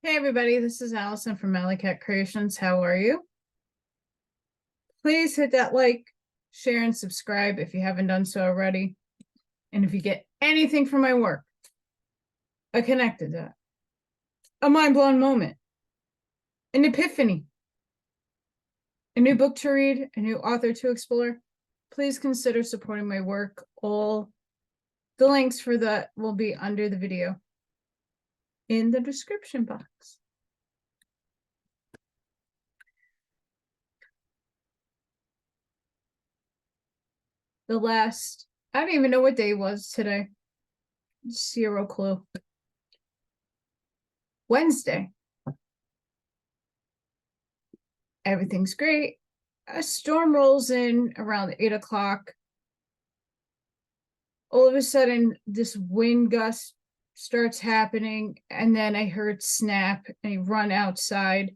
Hey everybody, this is Allison from Allykatkreations. How are you? Please hit that like, share, and subscribe if you haven't done so already. And if you get anything from my work, a connected that, a mind-blown moment, an epiphany, a new book to read, a new author to explore, please consider supporting my work. All the links for that will be under the video in the description box. I don't even know what day it was today. Zero clue. Wednesday. Everything's great. A storm rolls in around 8 o'clock. All of a sudden, this wind gust starts happening, and then I heard snap, and I run outside,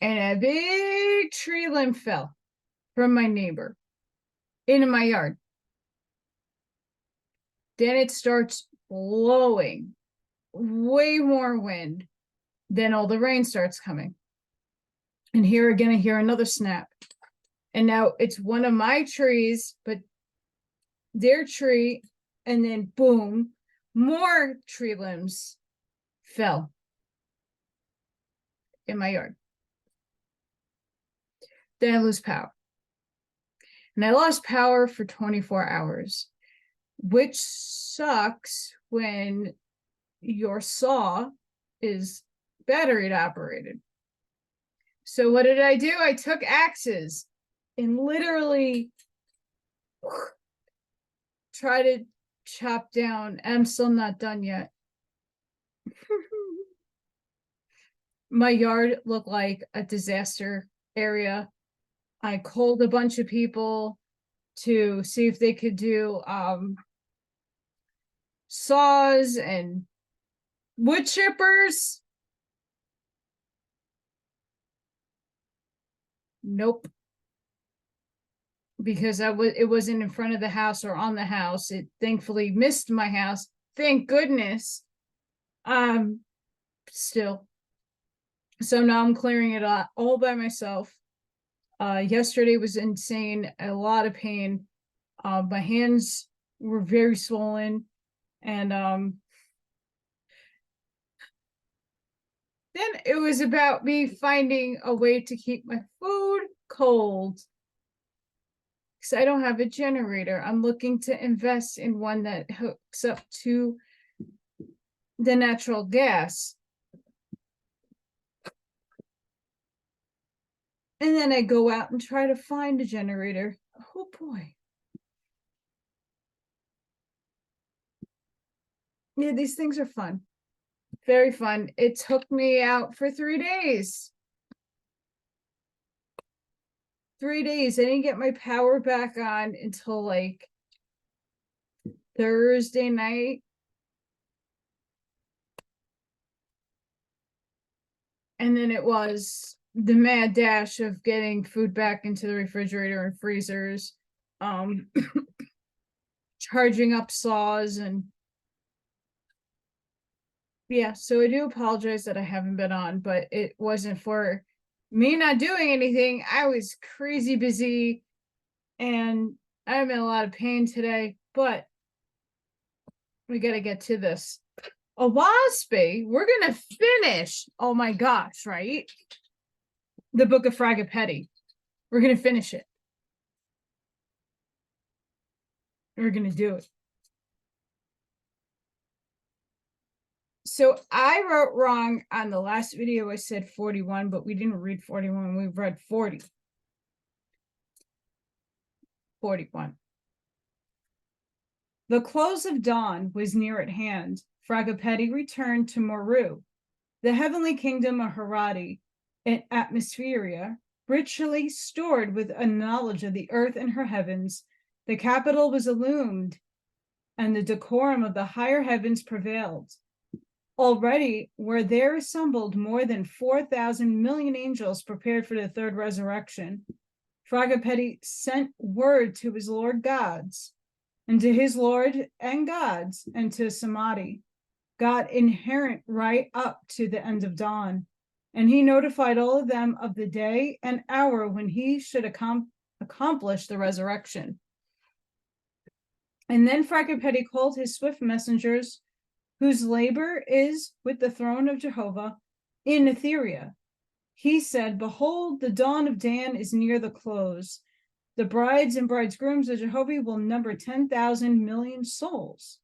and a big tree limb fell from my neighbor into my yard. Then it starts blowing, way more wind. Then all the rain starts coming. And here again, I hear another snap. And now it's one of my trees, but their tree, and then boom, more tree limbs fell in my yard. Then I lose power. And I lost power for 24 hours, which sucks when your saw is battery operated. So what did I do? I took axes and literally try to chop down. I'm still not done yet. My yard looked like a disaster area. I called a bunch of people to see if they could do saws and wood chippers. Nope. Because it wasn't in front of the house or on the house. It thankfully missed my house. Thank goodness. Still. So now I'm clearing it all by myself. Yesterday was insane, a lot of pain. My hands were very swollen, and then it was about me finding a way to keep my food cold. Because I don't have a generator. I'm looking to invest in one that hooks up to the natural gas. And then I go out and try to find a generator. Oh boy. Yeah, these things are fun. Very fun. It took me out for 3 days. 3 days. I didn't get my power back on until like Thursday night. And then it was the mad dash of getting food back into the refrigerator and freezers, charging up saws, and yeah, so I do apologize that I haven't been on, but it wasn't for me not doing anything. I was crazy busy and I'm in a lot of pain today, but we got to get to this. Oahspe, we're going to finish. Oh my gosh, right? The book of Fragapatti. We're going to finish it. We're going to do it. So I wrote wrong on the last video. I said 41, but we didn't read 41. We read 40. 41. The close of dawn was near at hand. Fragapatti returned to Moru, the heavenly kingdom of Harati, an atmospheria richly stored with a knowledge of the earth and her heavens. The capital was illumined, and the decorum of the higher heavens prevailed. Already were there assembled more than 4,000 million angels prepared for the third resurrection. Fragapatti sent word to his Lord gods, and to his Lord and gods, and to Samadhi. got inherent right up to the end of dawn, and he notified all of them of the day and hour when he should accomplish the resurrection. And then Fragapatti called his swift messengers, whose labor is with the throne of Jehovah in Etheria. He said, behold, the dawn of Dan is near the close. The brides and bridegrooms of Jehovah will number 10,000 million souls.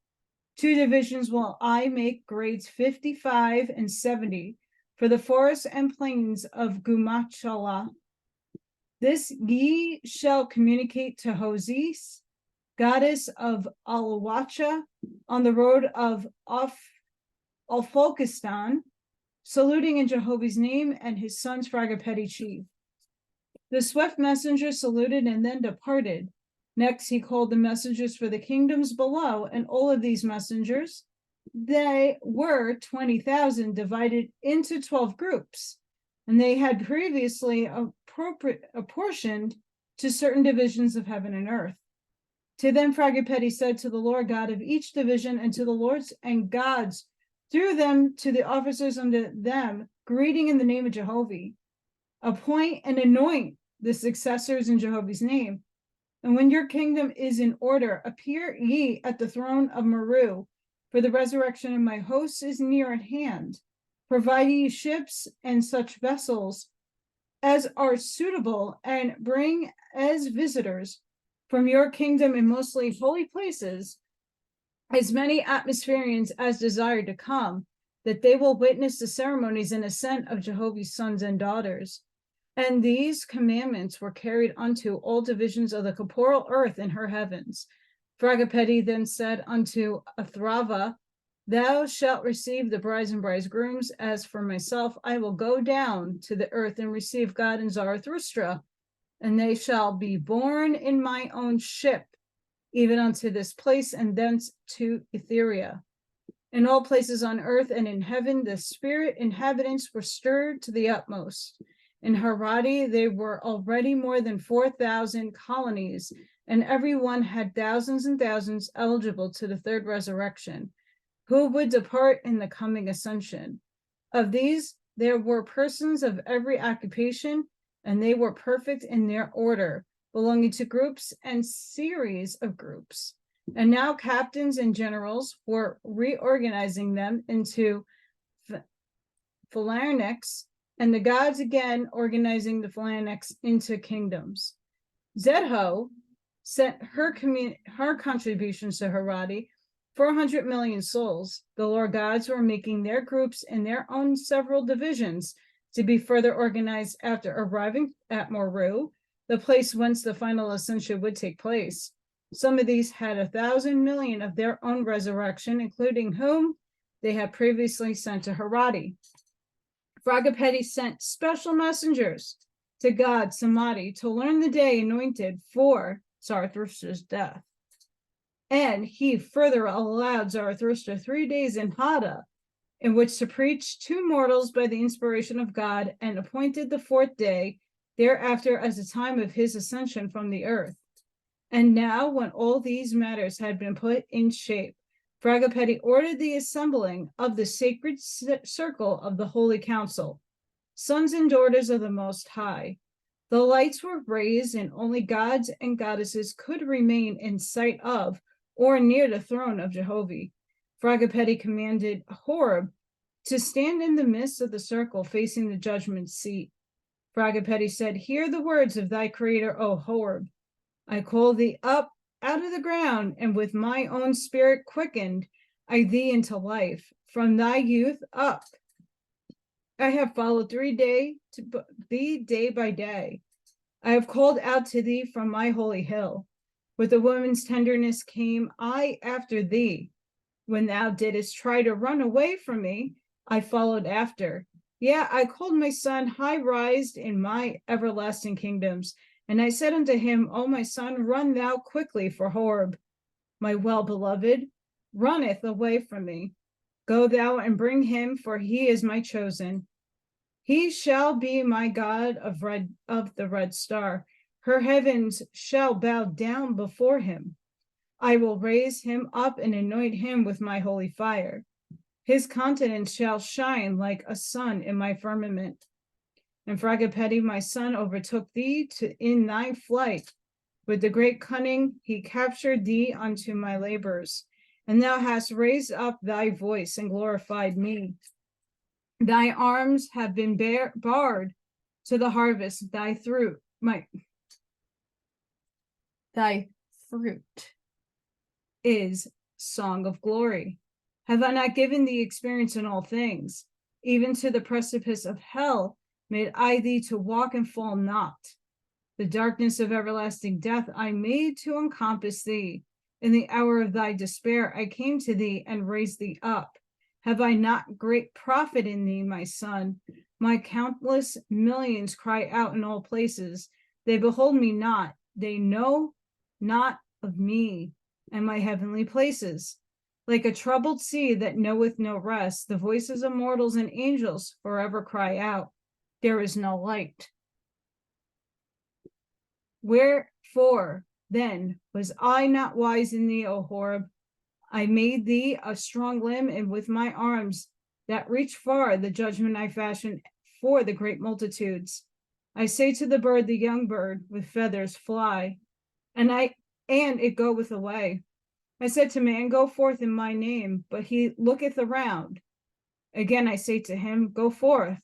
2 divisions will I make, grades 55 and 70, for the forests and plains of Gumachala. This ye shall communicate to Hosis, goddess of Alawacha, on the road of Alfolkistan, saluting in Jehovah's name and his son's Fragapatti chief. The swift messenger saluted and then departed. Next, he called the messengers for the kingdoms below, and all of these messengers, they were 20,000, divided into 12 groups, and they had previously apportioned to certain divisions of heaven and earth. To them, Fragapatti said to the Lord God of each division and to the lords and gods through them to the officers under them, greeting in the name of Jehovah. Appoint and anoint the successors in Jehovah's name. And when your kingdom is in order, appear ye at the throne of Meru, for the resurrection of my hosts is near at hand. Provide ye ships and such vessels as are suitable, and bring as visitors from your kingdom in mostly holy places as many atmospherians as desire to come, that they will witness the ceremonies and ascent of Jehovah's sons and daughters. And these commandments were carried unto all divisions of the corporeal earth in her heavens. Fragapatti then said unto Athrava, thou shalt receive the brides and bridegrooms. As for myself, I will go down to the earth and receive God and Zarathustra, and they shall be born in my own ship, even unto this place, and thence to Etheria. In all places on earth and in heaven, the spirit inhabitants were stirred to the utmost. In Harati, there were already more than 4,000 colonies, and every one had thousands and thousands eligible to the third resurrection, who would depart in the coming ascension. Of these, there were persons of every occupation, and they were perfect in their order, belonging to groups and series of groups. And now captains and generals were reorganizing them into phalanx, and the gods again organizing the phalanx into kingdoms. Zedho sent her contributions to Harati, 400 million souls. The Lord gods were making their groups in their own several divisions to be further organized after arriving at Meru, the place whence the final ascension would take place. Some of these had 1,000 million of their own resurrection, including whom they had previously sent to Harati. Fragapatti sent special messengers to God Samadhi to learn the day anointed for Zarathustra's death. And he further allowed Zarathustra 3 days in Hada, in which to preach to mortals by the inspiration of God, and appointed the 4th day thereafter as the time of his ascension from the earth. And now, when all these matters had been put in shape, Fragapatti ordered the assembling of the sacred circle of the Holy Council, sons and daughters of the Most High. The lights were raised, and only gods and goddesses could remain in sight of or near the throne of Jehovah. Fragapatti commanded Horeb to stand in the midst of the circle facing the judgment seat. Fragapatti said, hear the words of thy creator, O Horeb. I call thee up out of the ground, and with my own spirit quickened I thee into life. From thy youth up I have followed thee day by day. I have called out to thee from my holy hill. With a woman's tenderness came I after thee. When thou didst try to run away from me, I followed after. Yeah, I called my son high-rised in my everlasting kingdoms, and I said unto him, O my son, run thou quickly for Horeb. My well-beloved runneth away from me. Go thou and bring him, for he is my chosen. He shall be my God of the red star. Her heavens shall bow down before him. I will raise him up and anoint him with my holy fire. His countenance shall shine like a sun in my firmament. And Fragapatti, my son, overtook thee in thy flight. With the great cunning he captured thee unto my labors. And thou hast raised up thy voice and glorified me. Thy arms have been barred to the harvest. Thy fruit is song of glory. Have I not given thee experience in all things? Even to the precipice of hell made I thee to walk and fall not. The darkness of everlasting death I made to encompass thee. In the hour of thy despair I came to thee and raised thee up. Have I not great profit in thee, my son? My countless millions cry out in all places. They behold me not. They know not of me and my heavenly places. Like a troubled sea that knoweth no rest, the voices of mortals and angels forever cry out, there is no light. Wherefore, then, was I not wise in thee, O Horeb? I made thee a strong limb, and with my arms that reach far, the judgment I fashioned for the great multitudes. I say to the bird, the young bird with feathers, fly, and it goeth away. I said to man, go forth in my name, but he looketh around. Again I say to him, go forth.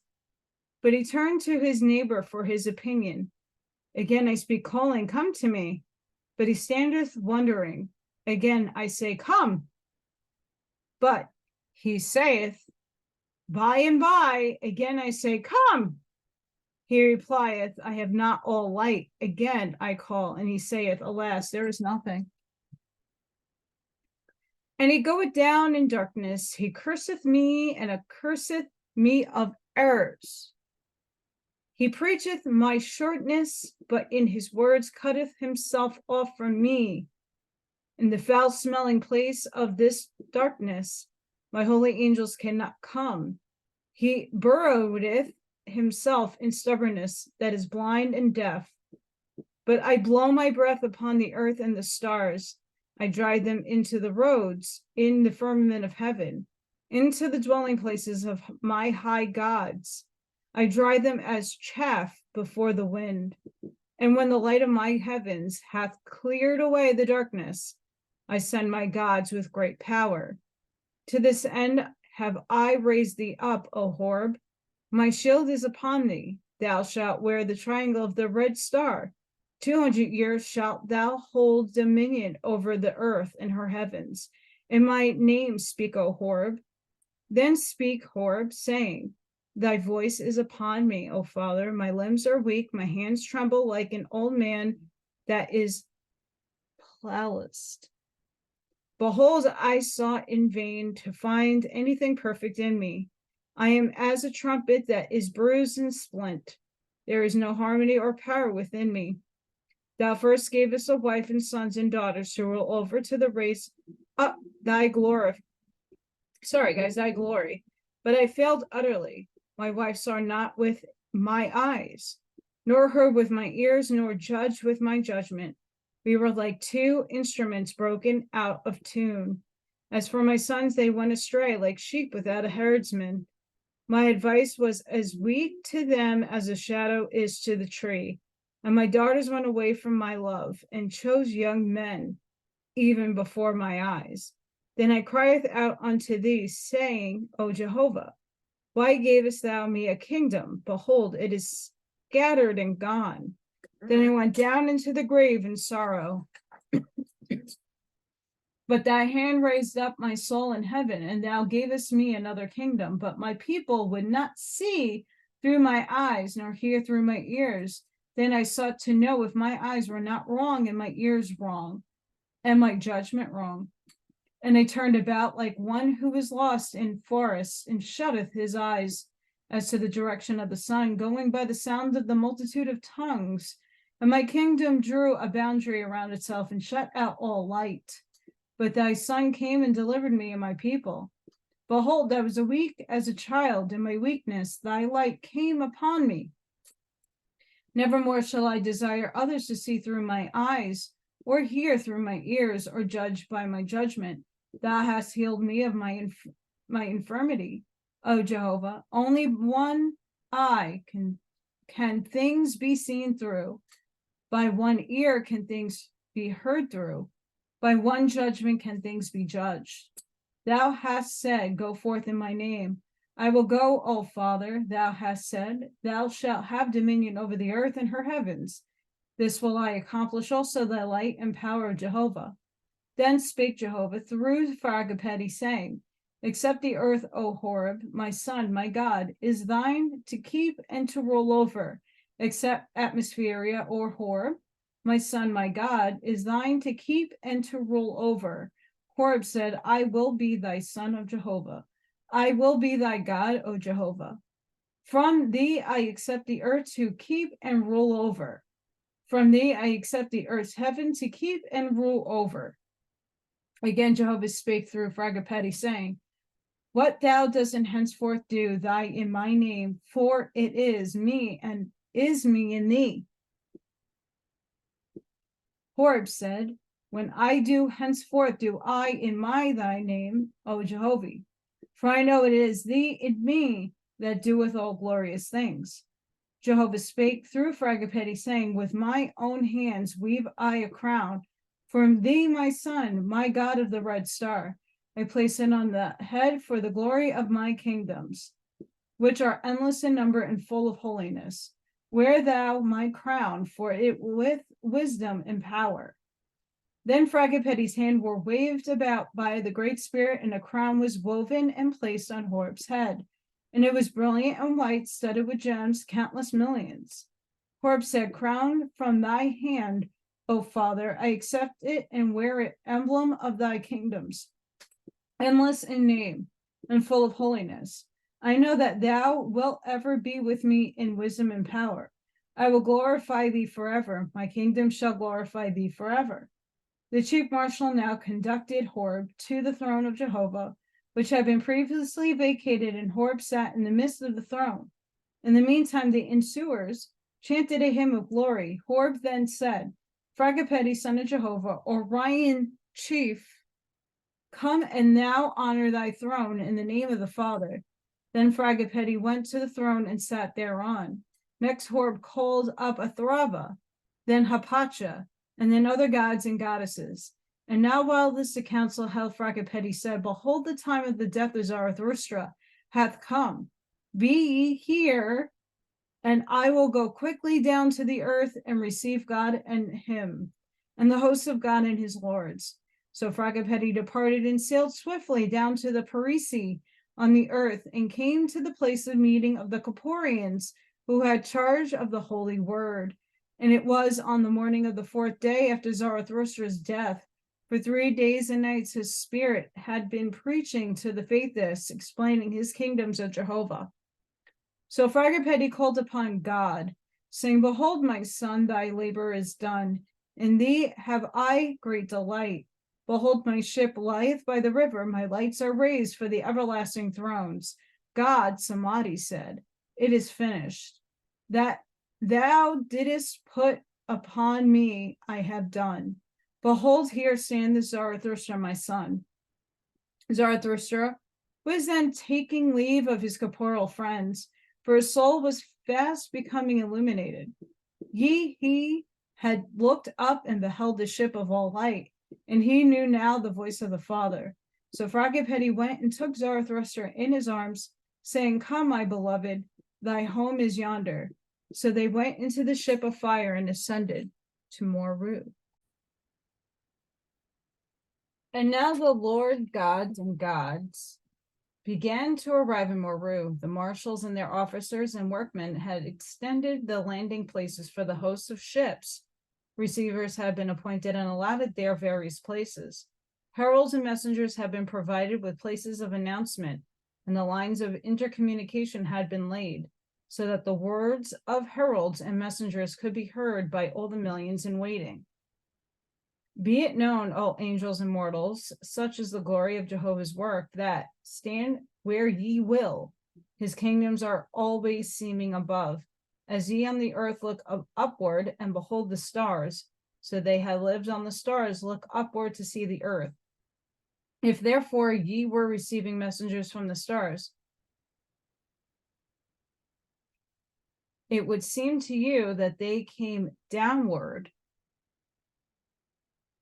But he turned to his neighbor for his opinion. Again I speak, calling, come to me. But he standeth wondering. Again I say, come. But he saith, by and by. Again I say, come. He replieth, I have not all light. Again I call, and he saith, alas, there is nothing. And he goeth down in darkness. He curseth me, and accurseth me of errors. He preacheth my shortness, but in his words cutteth himself off from me. In the foul-smelling place of this darkness, my holy angels cannot come. He burroweth himself in stubbornness that is blind and deaf. But I blow my breath upon the earth and the stars. I drive them into the roads, in the firmament of heaven, into the dwelling places of my high gods. I drive them as chaff before the wind. And when the light of my heavens hath cleared away the darkness, I send my gods with great power. To this end have I raised thee up, O Horeb. My shield is upon thee. Thou shalt wear the triangle of the red star. 200 years shalt thou hold dominion over the earth and her heavens. In my name speak, O Horeb. Then speak, Horeb, saying, thy voice is upon me, O Father. My limbs are weak, my hands tremble like an old man that is palsied. Behold, I sought in vain to find anything perfect in me. I am as a trumpet that is bruised and splint. There is no harmony or power within me. Thou first gavest a wife and sons and daughters to rule over to the race up thy glory. Thy glory. But I failed utterly. My wife saw not with my eyes, nor heard with my ears, nor judged with my judgment. We were like two instruments broken out of tune. As for my sons, they went astray like sheep without a herdsman. My advice was as weak to them as a shadow is to the tree. And my daughters went away from my love and chose young men, even before my eyes. Then I cried out unto thee, saying, O Jehovah, why gavest thou me a kingdom? Behold, it is scattered and gone. Then I went down into the grave in sorrow. But thy hand raised up my soul in heaven, and thou gavest me another kingdom. But my people would not see through my eyes, nor hear through my ears. Then I sought to know if my eyes were not wrong, and my ears wrong, and my judgment wrong. And I turned about like one who is lost in forests, and shutteth his eyes as to the direction of the sun, going by the sound of the multitude of tongues. And my kingdom drew a boundary around itself, and shut out all light. But thy son came and delivered me and my people. Behold, I was weak as a child. In my weakness thy light came upon me. Nevermore shall I desire others to see through my eyes, or hear through my ears, or judge by my judgment. Thou hast healed me of my my infirmity, O Jehovah. Only one eye can things be seen through. By one ear can things be heard through. By one judgment can things be judged. Thou hast said, go forth in my name. I will go, O Father. Thou hast said, thou shalt have dominion over the earth and her heavens. This will I accomplish also, the light and power of Jehovah. Then spake Jehovah through Fragapatti, saying, except the earth, O Horeb, my son, my God, is thine to keep and to rule over. Except Atmospheria, or Horeb, my son, my God, is thine to keep and to rule over. Horeb said, I will be thy son of Jehovah. I will be thy God, O Jehovah. From thee I accept the earth to keep and rule over. From thee I accept the earth's heaven to keep and rule over. Again, Jehovah spake through Fragapatti, saying, what thou dost henceforth do, thy in my name, for it is me and is me in thee. Horeb said, when I do henceforth do I in thy name, O Jehovah. For I know it is thee in me that doeth all glorious things. Jehovah spake through Fragapatti, saying, with my own hands weave I a crown. From thee, my son, my God of the red star, I place it on the head for the glory of my kingdoms, which are endless in number and full of holiness. Wear thou my crown, for it with wisdom and power. Then Fragapatti's hand were waved about by the Great Spirit, and a crown was woven and placed on Horeb's head. And it was brilliant and white, studded with gems, countless millions. Horeb said, crown from thy hand, O Father, I accept it and wear it, emblem of thy kingdoms, endless in name and full of holiness. I know that thou wilt ever be with me in wisdom and power. I will glorify thee forever. My kingdom shall glorify thee forever. The chief marshal now conducted Horeb to the throne of Jehovah, which had been previously vacated, and Horeb sat in the midst of the throne. In the meantime, the ensuers chanted a hymn of glory. Horeb then said, Fragapatti, son of Jehovah, Orion chief, come and now honor thy throne in the name of the Father. Then Fragapatti went to the throne and sat thereon. Next Horeb called up Athrava, then Hapacha, and then other gods and goddesses. And now while this the council held, Fragapatti said, behold, the time of the death of Zarathustra hath come. Be ye here, and I will go quickly down to the earth and receive God and him, and the hosts of God and his lords. So Fragapatti departed and sailed swiftly down to the Parisi on the earth, and came to the place of meeting of the Corporeans, who had charge of the holy word. And it was on the morning of the 4th day after Zarathustra's death. For 3 days and nights his spirit had been preaching to the faithless, explaining his kingdoms of Jehovah. So Fragapatti called upon God, saying, behold, my son, thy labor is done. In thee have I great delight. Behold, my ship lieth by the river, my lights are raised for the everlasting thrones. God, Samadhi, said, it is finished. That thou didst put upon me, I have done. Behold, here standeth Zarathustra, my son. Zarathustra was then taking leave of his corporeal friends, for his soul was fast becoming illuminated. He had looked up and beheld the ship of all light, and he knew now the voice of the Father. So Fragapatti went and took Zarathustra in his arms, saying, come, my beloved, thy home is yonder. So they went into the ship of fire and ascended to Moru. And now the Lord gods and gods began to arrive in Moru. The marshals and their officers and workmen had extended the landing places for the hosts of ships. Receivers had been appointed and allotted their various places. Heralds and messengers had been provided with places of announcement, and the lines of intercommunication had been laid, so that the words of heralds and messengers could be heard by all the millions in waiting. Be it known, O angels and mortals, such is the glory of Jehovah's work, that stand where ye will, his kingdoms are always seeming above. As ye on the earth look upward and behold the stars, so they have lived on the stars, look upward to see the earth. If therefore ye were receiving messengers from the stars, it would seem to you that they came downward,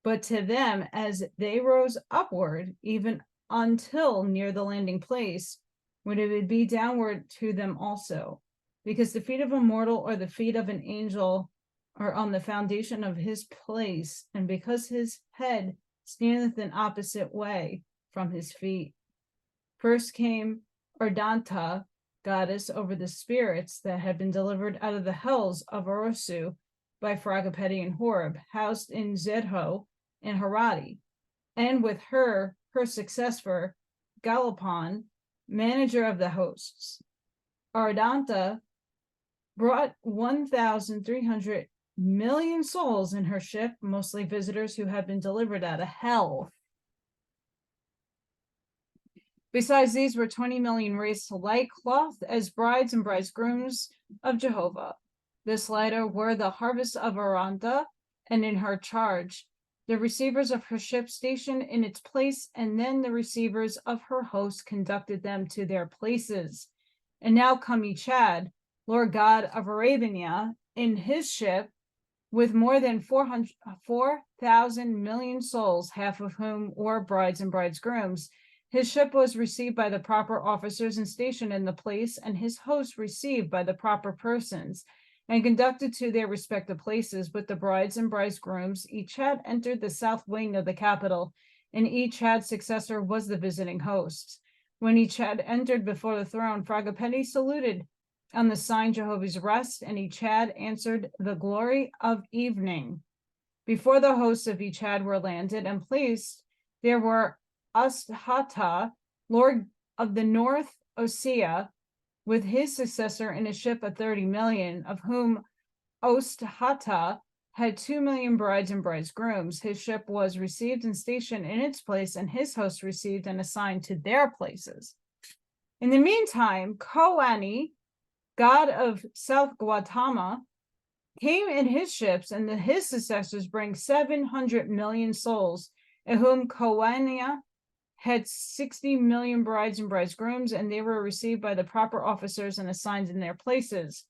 but to them, as they rose upward, even until near the landing place, when it would be downward to them also, because the feet of a mortal or the feet of an angel are on the foundation of his place, and because his head standeth an opposite way from his feet. First came Ardanta, goddess over the spirits that had been delivered out of the hells of Oahspe by Fragapatti and Horeb, housed in Zedho and Harati, and with her successor, Galapon, manager of the hosts. Ardanta brought 1,300 million souls in her ship, mostly visitors who had been delivered out of hell. Besides these were 20 million raised to like cloth as brides and bridegrooms of Jehovah. This latter were the harvest of Aranta, and in her charge, the receivers of her ship stationed in its place, and then the receivers of her host conducted them to their places. And now come Echad, Lord God of Arabia, in his ship, with more than 4,000 million souls, half of whom were brides and bridegrooms. His ship was received by the proper officers and stationed in the place, and his host received by the proper persons, and conducted to their respective places with the brides and bridegrooms. Each had entered the south wing of the capital, and each had successor was the visiting host. When each had entered before the throne, Fragapatti saluted on the sign Jehovah's rest, and each had answered the glory of evening. Before the hosts of each had were landed and placed, there were Asthata, lord of the North Osea, with his successor in a ship of 30 million, of whom Osthata had 2 million brides and bridegrooms. His ship was received and stationed in its place, and his hosts received and assigned to their places. In the meantime, Koani, god of South Gautama, came in his ships, and his successors bring 700 million souls, in whom Koania had 60 million brides and bridegrooms, and they were received by the proper officers and assigned in their places.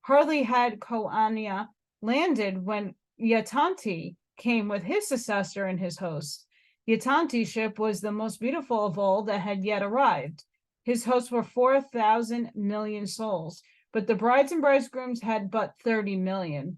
Hardly had Koania landed when Yatanti came with his successor and his host. Yatanti's ship was the most beautiful of all that had yet arrived. His hosts were 4,000 million souls, but the brides and bridegrooms had but 30 million.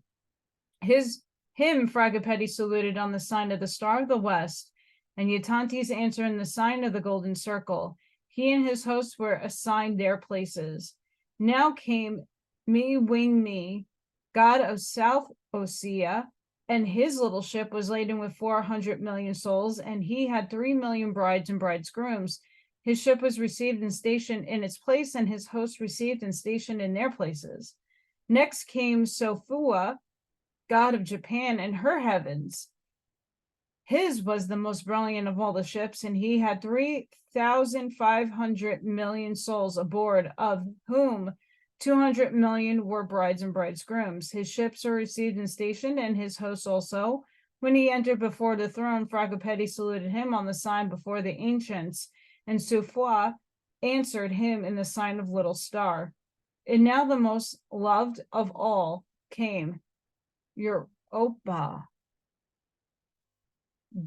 Him Fragapatti saluted on the sign of the Star of the West, and Yatanti's answer in the sign of the Golden Circle. He and his hosts were assigned their places. Now came Mi Wing Mi, god of South Osea, and his little ship was laden with 400 million souls, and he had 3 million brides and bridegrooms. His ship was received and stationed in its place, and his hosts received and stationed in their places. Next came Sofua, god of Japan, and her heavens. His was the most brilliant of all the ships, and he had 3,500 million souls aboard, of whom 200 million were brides and bridegrooms. His ships were received and stationed, and his hosts also. When he entered before the throne, Fragapatti saluted him on the sign before the ancients, and Sufwa answered him in the sign of Little Star. And now the most loved of all came, Europa,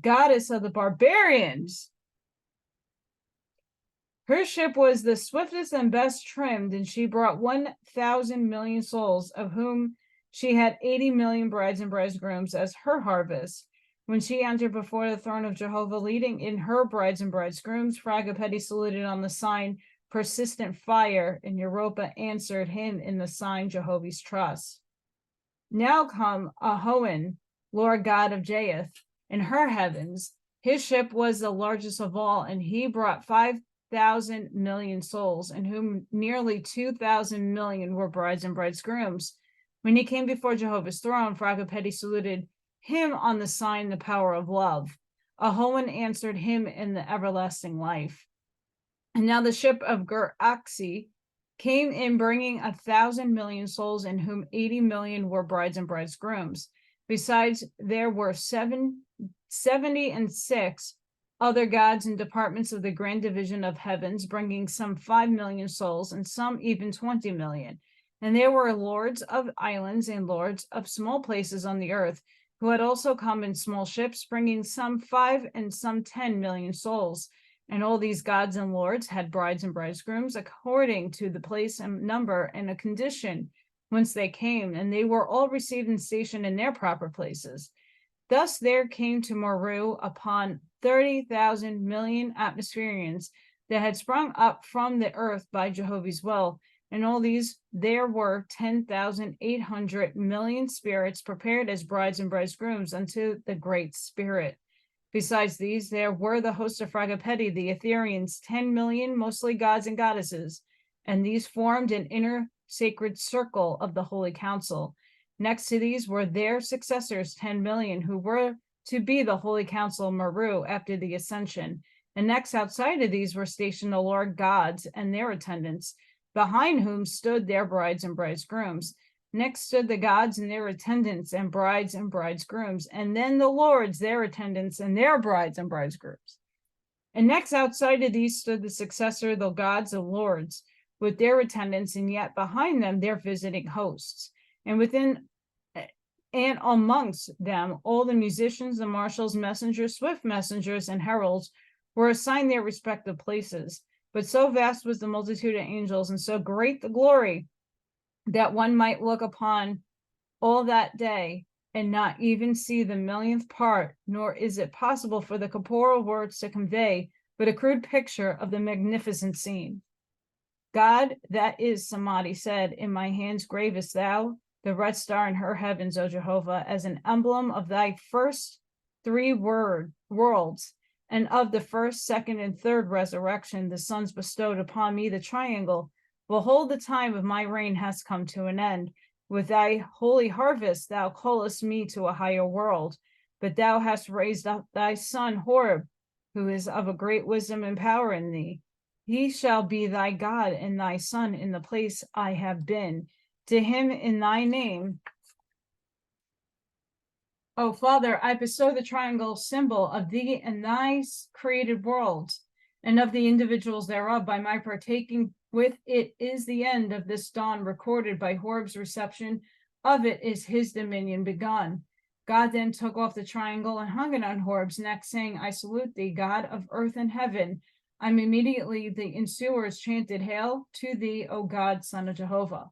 goddess of the barbarians. Her ship was the swiftest and best trimmed, and she brought 1,000 million souls, of whom she had 80 million brides and bridegrooms as her harvest. When she entered before the throne of Jehovah, leading in her brides and bridegrooms, Fragapatti saluted on the sign Persistent Fire, and Europa answered him in the sign Jehovah's Trust. Now come Ahoan, Lord God of Jaeth, in her heavens. His ship was the largest of all, and he brought 5,000 million souls, in whom nearly 2,000 million were brides and bridegrooms. When he came before Jehovah's throne, Fragapatti saluted him on the sign the power of love. Ahoan answered him in the everlasting life. And now the ship of Gur-Aksi came in, bringing 1,000 million souls, in whom 80 million were brides and bridegrooms. Besides, there were 76 other gods and departments of the grand division of heavens, bringing some 5 million souls, and some even 20 million. And there were lords of islands and lords of small places on the earth, who had also come in small ships, bringing some 5 and some 10 million souls. And all these gods and lords had brides and bridegrooms according to the place and number and a condition whence they came, and they were all received and stationed in their proper places. Thus there came to Meru upon 30,000 million atmospherians that had sprung up from the earth by Jehovah's will, and all these there were 10,800 million spirits prepared as brides and bridegrooms unto the Great Spirit. Besides these, there were the host of Fragapatti, the Etherians, 10 million, mostly gods and goddesses, and these formed an inner sacred circle of the Holy Council. Next to these were their successors, 10 million, who were to be the Holy Council Meru after the ascension. And next outside of these were stationed the Lord gods and their attendants, behind whom stood their brides and bridegrooms. Next stood the gods and their attendants and brides and bridegrooms, and then the lords, their attendants and their brides and bridegrooms. And next outside of these stood the successor, the gods and lords, with their attendants, and yet behind them their visiting hosts. And within and amongst them, all the musicians, the marshals, messengers, swift messengers, and heralds were assigned their respective places. But so vast was the multitude of angels, and so great the glory, that one might look upon all that day and not even see the millionth part, nor is it possible for the corporeal words to convey but a crude picture of the magnificent scene. God, that is, Samadhi said, in my hands gravest thou the red star in her heavens, O Jehovah, as an emblem of thy first 3 worlds, and of the first, second, and third resurrection, the sons bestowed upon me the triangle. Behold, the time of my reign has come to an end. With thy holy harvest thou callest me to a higher world, but thou hast raised up thy son Horeb, who is of a great wisdom and power in thee. He shall be thy God and thy son in the place I have been. To him in thy name, O Father, I bestow the triangle symbol of thee and thy created worlds, and of the individuals thereof. By my partaking with it is the end of this dawn recorded by Horeb's reception. Of it is his dominion begun. God then took off the triangle and hung it on Horeb's neck, saying, I salute thee, God of earth and heaven. Immediately the ensuers chanted, Hail to thee, O God, Son of Jehovah.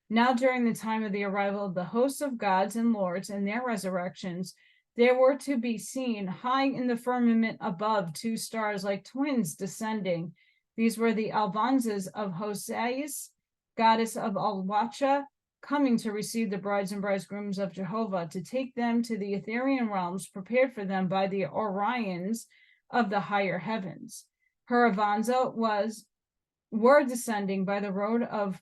Now during the time of the arrival of the hosts of gods and lords and their resurrections, there were to be seen high in the firmament above 2 stars like twins descending. These were the Alvanzas of Oahspe, goddess of Alwacha, coming to receive the brides and bridegrooms of Jehovah, to take them to the Etherian realms prepared for them by the Orions of the higher heavens. Her Avanza were descending by the road of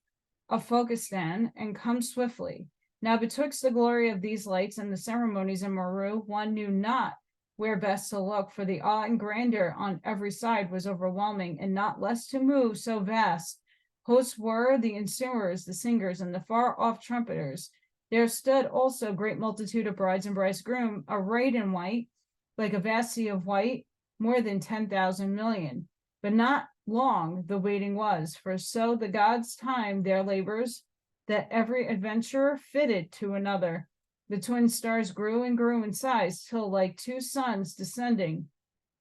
Afghanistan and come swiftly. Now betwixt the glory of these lights and the ceremonies in Meru, one knew not where best to look, for the awe and grandeur on every side was overwhelming, and not less to move so vast. Hosts were the ensuers, the singers, and the far-off trumpeters. There stood also a great multitude of brides and bridegroom, arrayed in white, like a vast sea of white, more than 10,000 million. But not long the waiting was, for so the gods timed their labors, that every adventurer fitted to another. The twin stars grew and grew in size, till like 2 suns descending,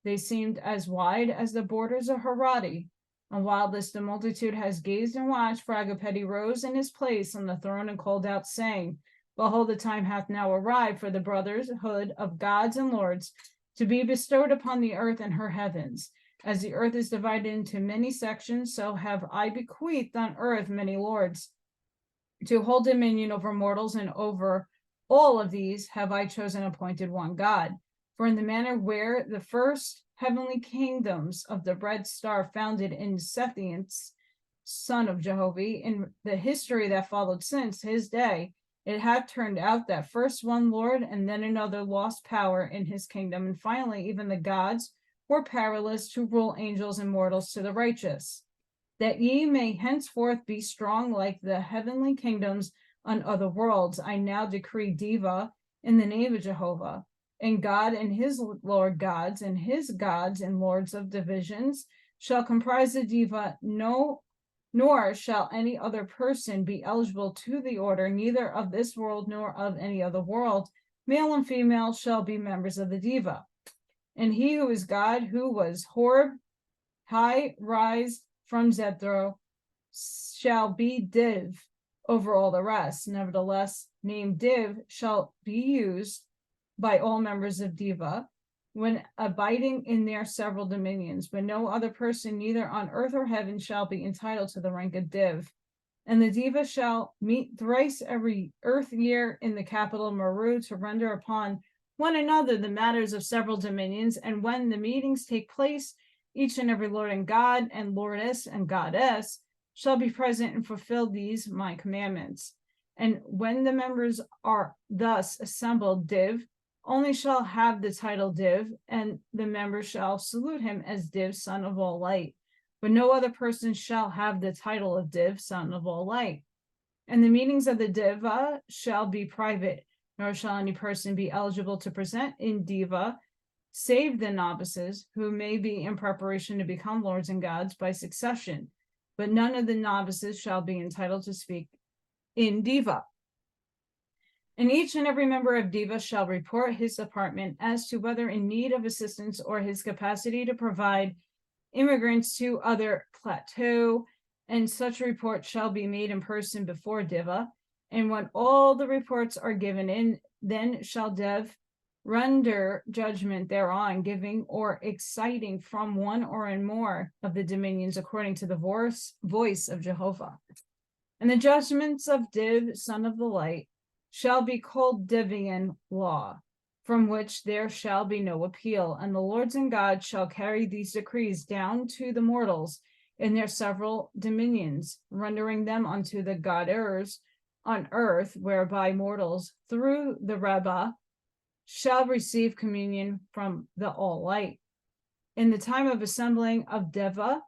they seemed as wide as the borders of Harati. And while this the multitude has gazed and watched, Fragapatti rose in his place on the throne and called out, saying, Behold, the time hath now arrived for the brotherhood of gods and lords to be bestowed upon the earth and her heavens. As the earth is divided into many sections, so have I bequeathed on earth many lords to hold dominion over mortals, and over all of these have I chosen appointed one God. For in the manner where the first heavenly kingdoms of the red star founded in Sethians, son of Jehovah, in the history that followed since his day, it had turned out that first one Lord and then another lost power in his kingdom, and finally even the gods were powerless to rule angels and mortals to the righteous, that ye may henceforth be strong like the heavenly kingdoms on other worlds. I now decree Diva in the name of Jehovah. and God and his lord gods, and his gods and lords of divisions shall comprise the diva. No, nor shall any other person be eligible to the order, neither of this world nor of any other world. Male and female shall be members of the diva. And he who is God, who was Horeb, high rise from Zethro, shall be Div over all the rest. Nevertheless, name Div shall be used by all members of Diva when abiding in their several dominions, but no other person, neither on earth or heaven, shall be entitled to the rank of Div. And the Diva shall meet thrice every earth year in the capital Meru to render upon one another the matters of several dominions. And when the meetings take place, each and every lord and god and lordess and goddess shall be present and fulfill these my commandments. And when the members are thus assembled, Div only shall have the title Div, and the members shall salute him as Div, son of all light. But no other person shall have the title of Div, son of all light. And the meetings of the Diva shall be private, nor shall any person be eligible to present in Diva, save the novices, who may be in preparation to become lords and gods by succession. But none of the novices shall be entitled to speak in Diva. And each and every member of Diva shall report his department as to whether in need of assistance or his capacity to provide immigrants to other plateau, and such report shall be made in person before Diva. And when all the reports are given in, then shall Div render judgment thereon, giving or exciting from one or in more of the dominions according to the voice of Jehovah. And the judgments of Div, son of the light, shall be called Divian law, from which there shall be no appeal. And the lords and gods shall carry these decrees down to the mortals in their several dominions, rendering them unto the goders on earth, whereby mortals through the Rebbe shall receive communion from the All Light. In the time of assembling of Deva,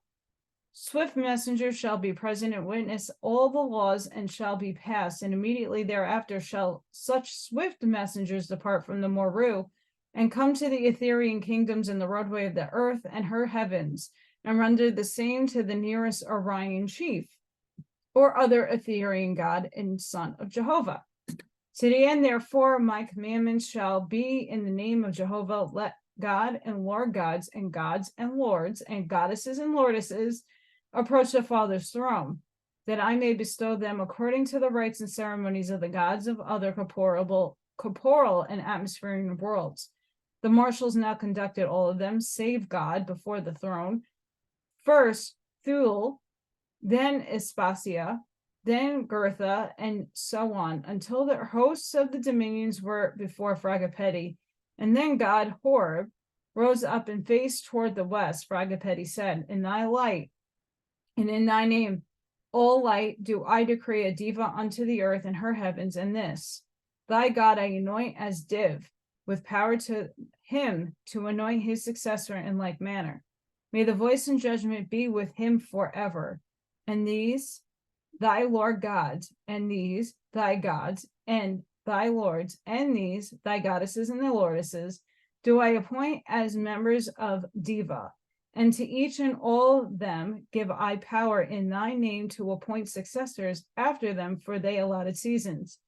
swift messengers shall be present and witness all the laws and shall be passed, and immediately thereafter shall such swift messengers depart from the Moru and come to the Etherian kingdoms in the roadway of the earth and her heavens, and render the same to the nearest Orion chief or other Etherian god and son of Jehovah. To the end, therefore, my commandments shall be in the name of Jehovah. Let God and Lord gods and lords and goddesses and lordesses approach the Father's throne, that I may bestow them according to the rites and ceremonies of the gods of other corporal and atmospheric worlds. The marshals now conducted all of them, save God, before the throne. First, Thule, then Ispasia, then Gertha, and so on, until the hosts of the dominions were before Fragapatti. And then God, Horeb, rose up and faced toward the west. Fragapatti said, in thy light, and in thy name, all light, do I decree a diva unto the earth and her heavens, and this, thy God I anoint as Div, with power to him to anoint his successor in like manner. May the voice and judgment be with him forever. And these, thy Lord gods, and these, thy gods, and thy lords, and these, thy goddesses and the lordesses, do I appoint as members of Diva, and to each and all of them give I power in thy name to appoint successors after them for they allotted seasons.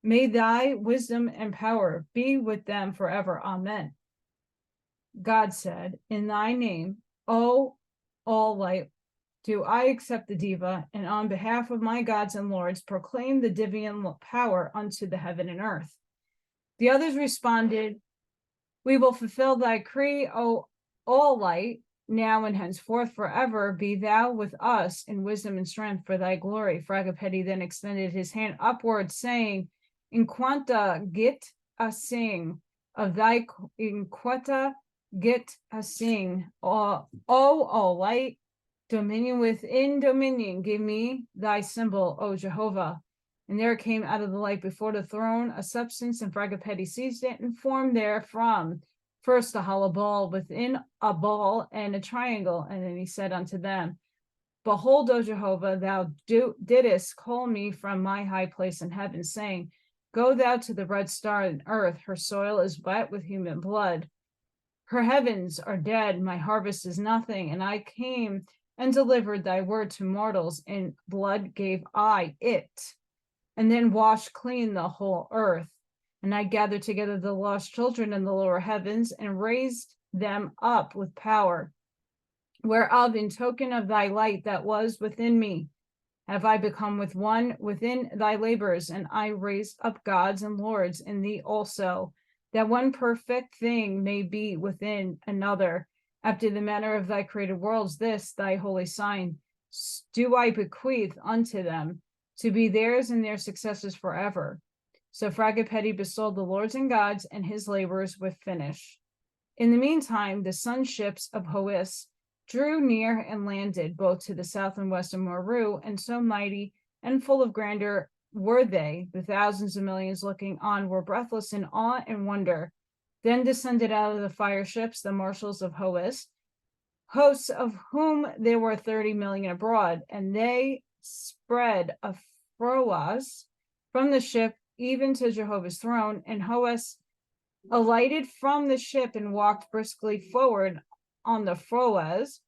May thy wisdom and power be with them forever. Amen. God said, in thy name, O all light, do I accept the Diva, and on behalf of my gods and lords, proclaim the Divian power unto the heaven and earth. The others responded, we will fulfill thy decree, O all light, now and henceforth forever. Be thou with us in wisdom and strength for thy glory. Fragapatti then extended his hand upward, saying, in quanta git a sing of thy in quanta git a sing, O all light, dominion within dominion, give me thy symbol, O Jehovah. And there came out of the light before the throne a substance, and Fragapatti seized it and formed therefrom first a hollow ball within a ball and a triangle. And then he said unto them, behold, O Jehovah, thou didst call me from my high place in heaven, saying, Go thou to the red star in earth, her soil is wet with human blood. Her heavens are dead, my harvest is nothing, and I came and delivered thy word to mortals, in blood gave I it, and then washed clean the whole earth. And I gathered together the lost children in the lower heavens, and raised them up with power, whereof in token of thy light that was within me, have I become with one within thy labors, and I raised up gods and lords in thee also, that one perfect thing may be within another. After the manner of thy created worlds, this thy holy sign do I bequeath unto them, to be theirs and their successors forever. So Fragapatti bestowed the lords and gods and his labors with finish. In the meantime, the sun ships of Oahspe drew near and landed both to the south and west of Moru, and so mighty and full of grandeur were they, the thousands of millions looking on were breathless in awe and wonder. Then descended out of the fire ships the marshals of Oahspe, hosts of whom there were 30 million abroad, and they spread a froas from the ship even to Jehovah's throne, and Oahspe alighted from the ship and walked briskly forward on the froas,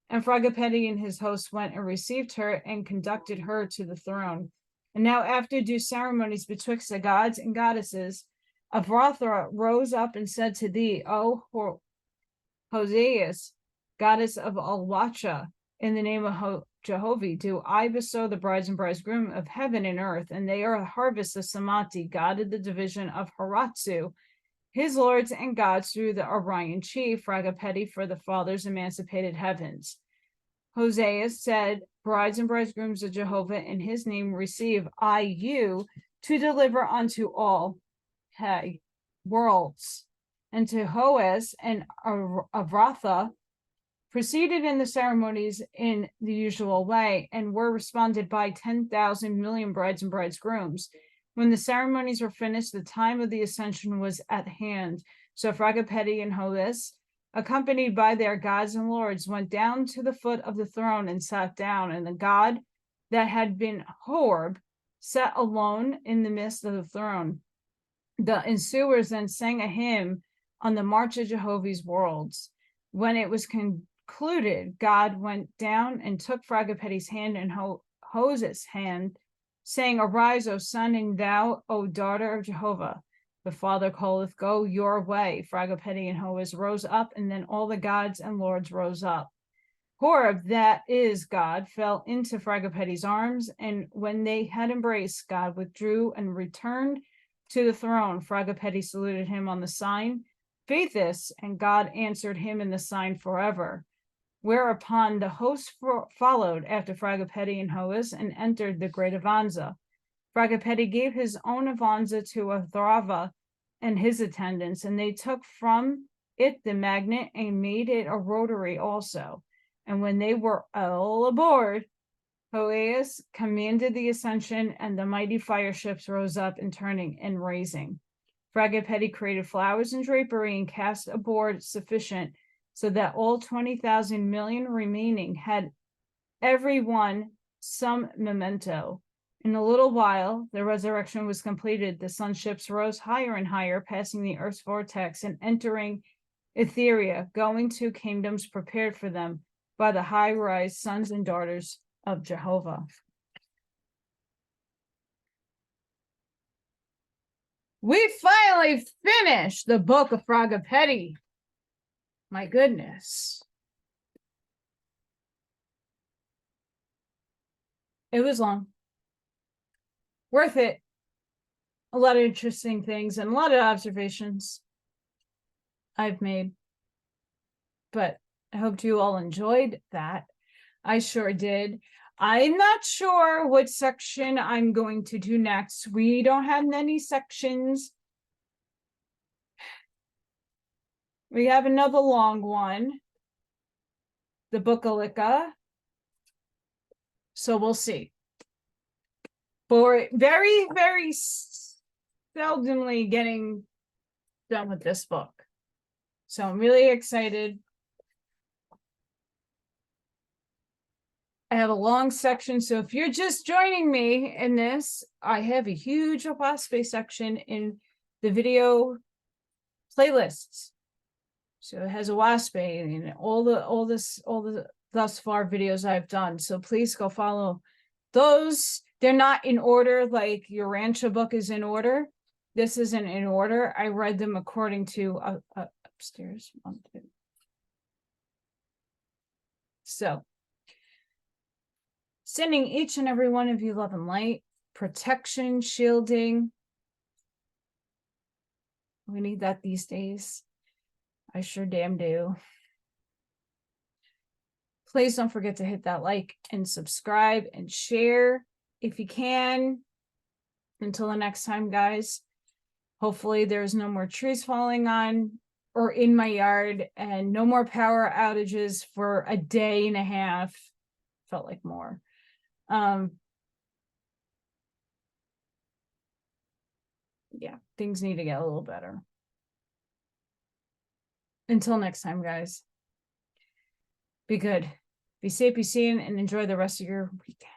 and Fragapatti and his hosts went and received her and conducted her to the throne. And now after due ceremonies betwixt the gods and goddesses, Avratha rose up and said to thee, O Hoseas, goddess of Alwacha, in the name of Jehovah, do I bestow the brides and bridegroom of heaven and earth, and they are a harvest of Samati, guarded the division of Haratsu, his lords and gods through the Orion chief, Fragapatti, for the father's emancipated heavens. Hosea said, brides and bridegrooms of Jehovah in his name receive I you to deliver unto all worlds. And to Hoas and Avratha proceeded in the ceremonies in the usual way, and were responded by 10,000 million brides and bridegrooms. When the ceremonies were finished, the time of the ascension was at hand. So Fragapatti and Oahspe, accompanied by their gods and lords, went down to the foot of the throne and sat down. And the god that had been Horb sat alone in the midst of the throne. The ensuers then sang a hymn on the march of Jehovah's worlds. When it was concluded, God went down and took Fragapatti's hand and Oahspe's hand, saying, arise, O son, and thou, O daughter of Jehovah. The father calleth, go your way. Fragapatti and Oahspe rose up, and then all the gods and lords rose up. Horb, that is God, fell into Fragapatti's arms, and when they had embraced, God withdrew and returned to the throne. Fragapatti saluted him on the sign, Faithus, and God answered him in the sign forever. Whereupon the host followed after Fragapatti and Oahspe and entered the great Avanza. Fragapatti gave his own Avanza to Avratha and his attendants, and they took from it the magnet and made it a rotary also. And when they were all aboard, Oahspe commanded the ascension, and the mighty fire ships rose up and turning and raising. Fragapatti created flowers and drapery and cast aboard sufficient, so that all 20,000 million remaining had every one some memento. In a little while, the resurrection was completed. The sun ships rose higher and higher, passing the earth's vortex and entering Etheria, going to kingdoms prepared for them by the high-rise sons and daughters of Jehovah. We finally finished the book of Fragapatti. My goodness. It was long. Worth it. A lot of interesting things and a lot of observations I've made. But I hope you all enjoyed that. I sure did. I'm not sure what section I'm going to do next. We don't have many sections. We have another long one, the Book of Allyka. So we'll see. But very, very seldomly getting done with this book. So I'm really excited. I have a long section. So if you're just joining me in this, I have a huge Oahspe section in the video playlists. So it has Oahspe and all the thus far videos I've done. So please go follow those. They're not in order like your Rancho book is in order. This isn't in order. I read them according to upstairs. 1, 2. So sending each and every one of you love and light, protection, shielding. We need that these days. I sure damn do. Please don't forget to hit that like and subscribe and share if you can. Until the next time, guys. Hopefully there's no more trees falling on or in my yard and no more power outages for a day and a half. Felt like more. Yeah, things need to get a little better. Until next time, guys. Be good. Be safe, be seen, and enjoy the rest of your weekend.